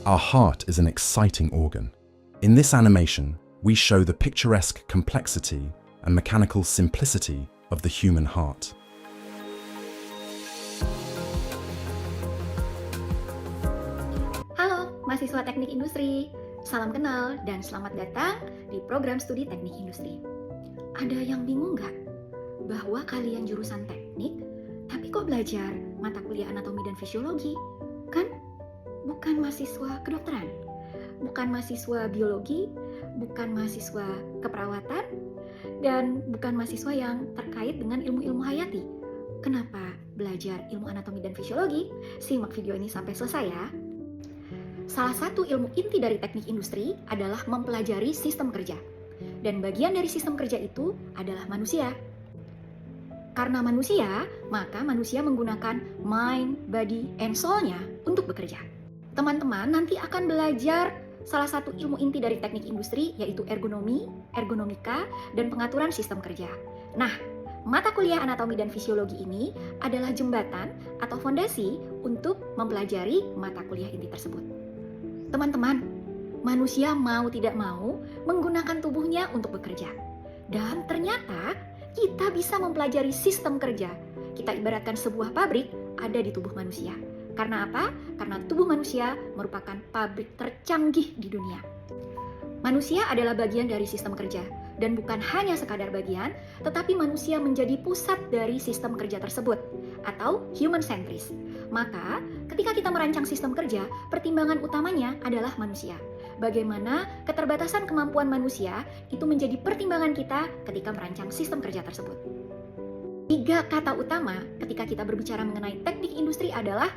Our heart is an exciting organ. In this animation, we show the picturesque complexity and mechanical simplicity of the human heart. Halo, mahasiswa teknik industri. Salam kenal dan selamat datang di program studi teknik industri. Ada yang bingung nggak? Bahwa kalian jurusan teknik, tapi kok belajar mata kuliah anatomi dan fisiologi? Kan bukan mahasiswa kedokteran, bukan mahasiswa biologi, bukan mahasiswa keperawatan, dan bukan mahasiswa yang terkait dengan ilmu-ilmu hayati. Kenapa belajar ilmu anatomi dan fisiologi? Simak video ini sampai selesai ya. Salah satu ilmu inti dari teknik industri adalah mempelajari sistem kerja. Dan bagian dari sistem kerja itu adalah manusia. Karena manusia, maka manusia menggunakan mind, body, and soul-nya untuk bekerja. Teman-teman nanti akan belajar salah satu ilmu inti dari teknik industri, yaitu ergonomi, ergonomika, dan pengaturan sistem kerja. Nah, mata kuliah anatomi dan fisiologi ini adalah jembatan atau fondasi untuk mempelajari mata kuliah inti tersebut. Teman-teman, manusia mau tidak mau menggunakan tubuhnya untuk bekerja. Dan ternyata kita bisa mempelajari sistem kerja. Kita ibaratkan sebuah pabrik ada di tubuh manusia. Karena apa? Karena tubuh manusia merupakan pabrik tercanggih di dunia. Manusia adalah bagian dari sistem kerja. Dan bukan hanya sekadar bagian, tetapi manusia menjadi pusat dari sistem kerja tersebut, atau human centris. Maka, ketika kita merancang sistem kerja, pertimbangan utamanya adalah manusia. Bagaimana keterbatasan kemampuan manusia itu menjadi pertimbangan kita ketika merancang sistem kerja tersebut. 3 kata utama ketika kita berbicara mengenai teknik industri adalah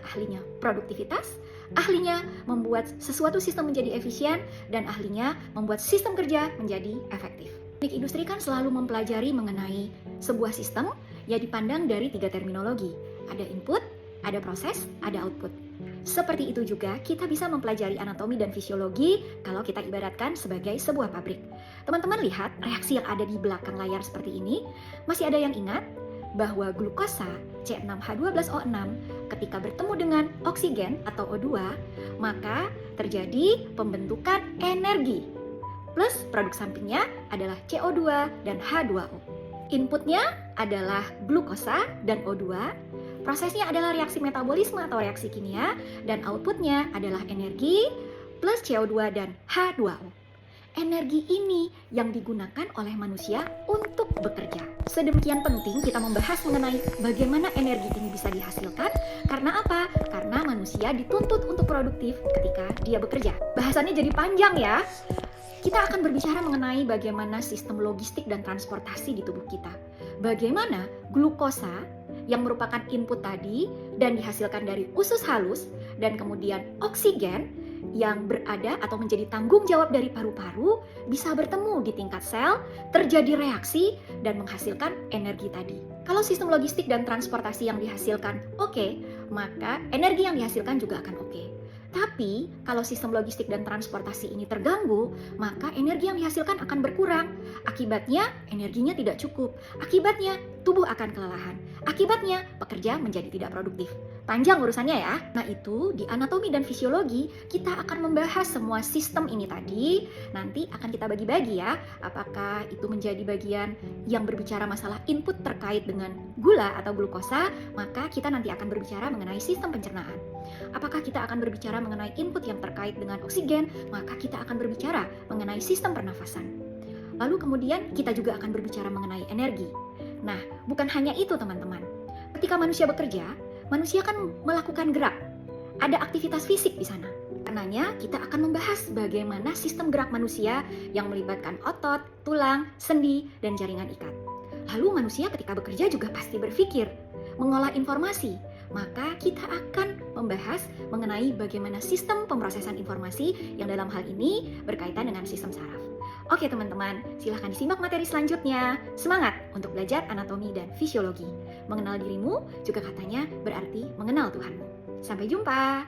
ahlinya produktivitas, ahlinya membuat sesuatu sistem menjadi efisien, dan ahlinya membuat sistem kerja menjadi efektif. Teknik industri kan selalu mempelajari mengenai sebuah sistem yang dipandang dari 3 terminologi. Ada input, ada proses, ada output. Seperti itu juga kita bisa mempelajari anatomi dan fisiologi kalau kita ibaratkan sebagai sebuah pabrik. Teman-teman lihat reaksi yang ada di belakang layar seperti ini. Masih ada yang ingat bahwa glukosa C6H12O6 ketika bertemu dengan oksigen atau O2, maka terjadi pembentukan energi. Plus produk sampingnya adalah CO2 dan H2O. Inputnya adalah glukosa dan O2. Prosesnya adalah reaksi metabolisme atau reaksi kimia, dan outputnya adalah energi plus CO2 dan H2O. Energi ini yang digunakan oleh manusia untuk bekerja. Sedemikian penting kita membahas mengenai bagaimana energi ini bisa dihasilkan. Karena apa? Karena manusia dituntut untuk produktif ketika dia bekerja. Bahasannya jadi panjang ya. Kita akan berbicara mengenai bagaimana sistem logistik dan transportasi di tubuh kita. Bagaimana glukosa yang merupakan input tadi dan dihasilkan dari usus halus, dan kemudian oksigen yang berada atau menjadi tanggung jawab dari paru-paru bisa bertemu di tingkat sel, terjadi reaksi dan menghasilkan energi tadi. Kalau sistem logistik dan transportasi yang dihasilkan oke, maka energi yang dihasilkan juga akan oke. Tapi, kalau sistem logistik dan transportasi ini terganggu, maka energi yang dihasilkan akan berkurang. Akibatnya, energinya tidak cukup. Akibatnya, tubuh akan kelelahan. Akibatnya, pekerja menjadi tidak produktif. Panjang urusannya ya. Nah itu, di anatomi dan fisiologi, kita akan membahas semua sistem ini tadi. Nanti akan kita bagi-bagi ya. Apakah itu menjadi bagian yang berbicara masalah input terkait dengan gula atau glukosa, maka kita nanti akan berbicara mengenai sistem pencernaan. Apakah kita akan berbicara mengenai input yang terkait dengan oksigen, maka kita akan berbicara mengenai sistem pernafasan. Lalu kemudian kita juga akan berbicara mengenai energi. Nah, bukan hanya itu teman-teman. Ketika manusia bekerja, manusia kan melakukan gerak. Ada aktivitas fisik di sana. Karenanya kita akan membahas bagaimana sistem gerak manusia yang melibatkan otot, tulang, sendi, dan jaringan ikat. Lalu manusia ketika bekerja juga pasti berpikir, mengolah informasi. Maka kita akan membahas mengenai bagaimana sistem pemrosesan informasi yang dalam hal ini berkaitan dengan sistem saraf. Oke teman-teman, silahkan disimak materi selanjutnya. Semangat untuk belajar anatomi dan fisiologi. Mengenal dirimu juga katanya berarti mengenal Tuhanmu. Sampai jumpa!